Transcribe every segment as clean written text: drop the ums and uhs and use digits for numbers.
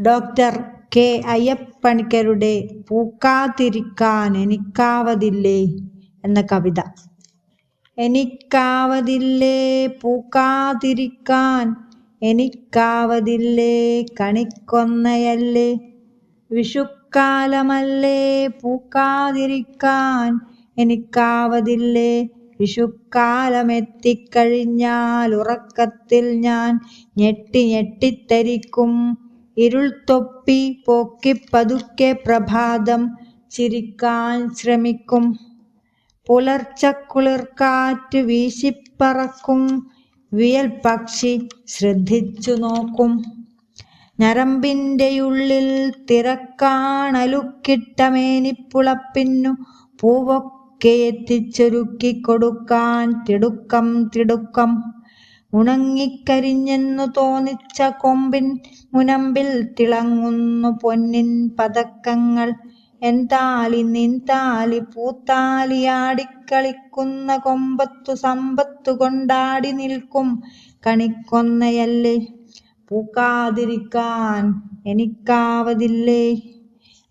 Doctor K അയ്യപ്പണിക്കരുടെ പൂക്കാതിരിക്കാൻ എനിക്കാവതില്ലേ എന്ന കവിത. എനിക്കാവതില്ലേ പൂക്കാതിരിക്കാൻ, എനിക്കാവതില്ലേ കണിക്കൊന്നയല്ലേ, വിഷുക്കാലമല്ലേ പൂക്കാതിരിക്കാൻ, എനിക്കാവതില്ലേ വിഷുക്കാലമെത്തിക്കഴിഞ്ഞാൽ ഉറക്കത്തിൽ ഞാൻ ഞെട്ടി ഞെട്ടിത്തരിക്കും. ഇരുൾ തൊപ്പി പോക്കി പതുക്കെ പ്രഭാതം ചിരിക്കാൻ ശ്രമിക്കും. പുലർച്ചക്കുളിർക്കാറ്റ് വീശിപ്പറക്കും, വിയൽ പക്ഷി ശ്രദ്ധിച്ചു നോക്കും. ഞരമ്പിൻ്റെയുള്ളിൽ തിരക്കാണലുക്കിട്ട മേനിപ്പുളപ്പിന്നു പൂവൊക്കെ എത്തിച്ചൊരുക്കി കൊടുക്കാൻ തിടുക്കം തിടുക്കം. ഉണങ്ങിക്കരിഞ്ഞെന്നു തോന്നിച്ച കൊമ്പിൻ മുനമ്പിൽ തിളങ്ങുന്നു പൊന്നിൻ പതക്കങ്ങൾ. എന്താലി നിൻതാലി പൂത്താലിയാടിക്കളിക്കുന്ന കൊമ്പത്തു സമ്പത്തു കൊണ്ടാടി നിൽക്കും കണിക്കൊന്നയല്ലേ പൂക്കാതിരിക്കാൻ, എനിക്കാവതില്ലേ.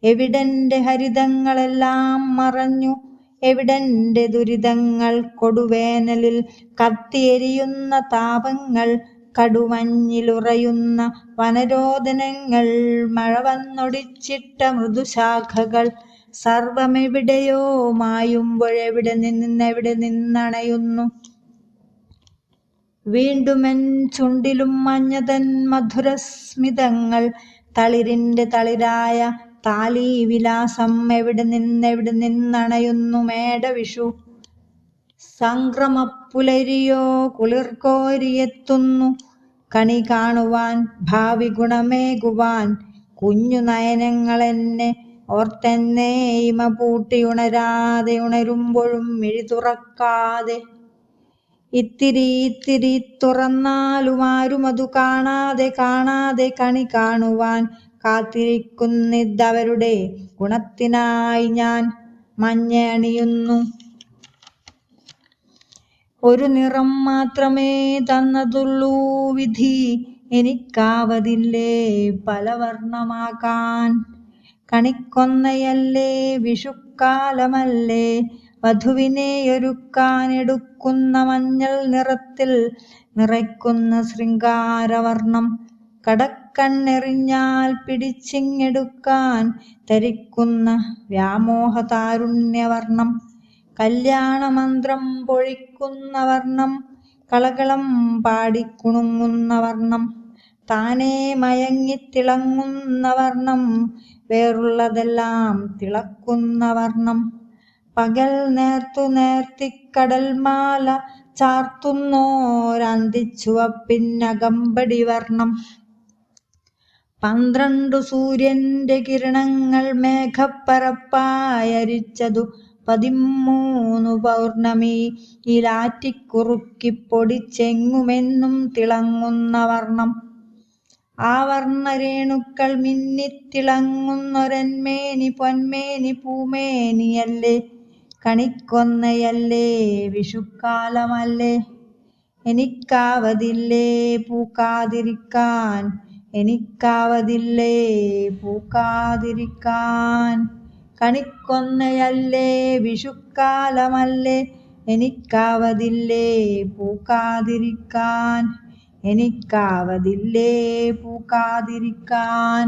എവിടെൻ്റെ ഹരിതങ്ങളെല്ലാം മറഞ്ഞു, എവിടെൻ്റെ ദുരിതങ്ങൾ, കൊടുവേനലിൽ കത്തിയെരിയുന്ന താപങ്ങൾ, കടുമഞ്ഞിലുറയുന്ന വനരോദനങ്ങൾ, മഴ വന്നൊടിച്ചിട്ട മൃദുശാഖകൾ, സർവമെവിടെയോ മായുമ്പോഴെവിടെ നിന്നണയുന്നു. വീണ്ടുമെൻ ചുണ്ടിലും മഞ്ഞതൻ മധുരസ്മിതങ്ങൾ, തളിരിൻ്റെ തളിരായ താലീവിലാസം, എവിടെ നിന്നണയുന്നു മേടവിഷു. സംക്രമപ്പുലരിയോ കുളിർക്കോരിയെത്തുന്നു കണി കാണുവാൻ, ഭാവി ഗുണമേകുവാൻ. കുഞ്ഞു നയനങ്ങളെന്നെ ഓർത്തെന്നേ ഇമ പൂട്ടി ഉണരാതെ, ഉണരുമ്പോഴും മിഴി തുറക്കാതെ. ഇത്തിരി ഇത്തിരി തുറന്നാലും ആരുമതു കാണാതെ കാണാതെ കണി കാണുവാൻ കാത്തിരിക്കുന്നിതവരുടെ ഗുണത്തിനായി ഞാൻ മഞ്ഞ അണിയുന്നു. ഒരു നിറം മാത്രമേ തന്നതുള്ളൂ വിധി, എനിക്കാവതില്ലേ പലവർണ്ണമാക്കാൻ. കണിക്കൊന്നയല്ലേ വിഷുക്കാലമല്ലേ, വധുവിനെ ഒരുക്കാൻ എടുക്കുന്ന മഞ്ഞൾ നിറത്തിൽ നിറയ്ക്കുന്ന ശൃംഗാരവർണം. കടക്കണ്ണെറിഞ്ഞാൽ പിടിച്ചിങ്ങെടുക്കാൻ ധരിക്കുന്ന വ്യാമോഹതാരുണ്യവർണം. കല്യാണമന്ത്രം പൊഴിക്കുന്ന വർണം, കളകളം പാടിക്കുണുങ്ങുന്ന വർണം. താനേ മയങ്ങിത്തിളങ്ങുന്ന വർണം, വേറുള്ളതെല്ലാം തിളക്കുന്ന വർണം. പകൽ നേർത്തു നേർത്തിക്കടൽമാല ചാർത്തുന്നോരന്തിച്ചുവപ്പിന്നകമ്പടി വർണം. 12 സൂര്യന്റെ കിരണങ്ങൾ മേഘപ്പരപ്പായരിച്ചതു 13 പൗർണമിയിലാറ്റിക്കുറുക്കിപ്പൊടിച്ചെങ്ങുമെന്നും തിളങ്ങുന്ന വർണം. ആ വർണ്ണരേണുക്കൾ മിന്നിത്തിളങ്ങുന്നൊരന്മേനി പൊന്മേനി പൂമേനിയല്ലേ, കണിക്കൊന്നയല്ലേ വിഷുക്കാലമല്ലേ, എനിക്കാവതില്ലേ പൂക്കാതിരിക്കാൻ, എനിക്കാവതില്ലേ പൂക്കാതിരിക്കാൻ. കണിക്കൊന്നയല്ലേ വിഷുക്കാലമല്ലേ, എനിക്കാവതില്ലേ പൂക്കാതിരിക്കാൻ, എനിക്കാവതില്ലേ പൂക്കാതിരിക്കാൻ.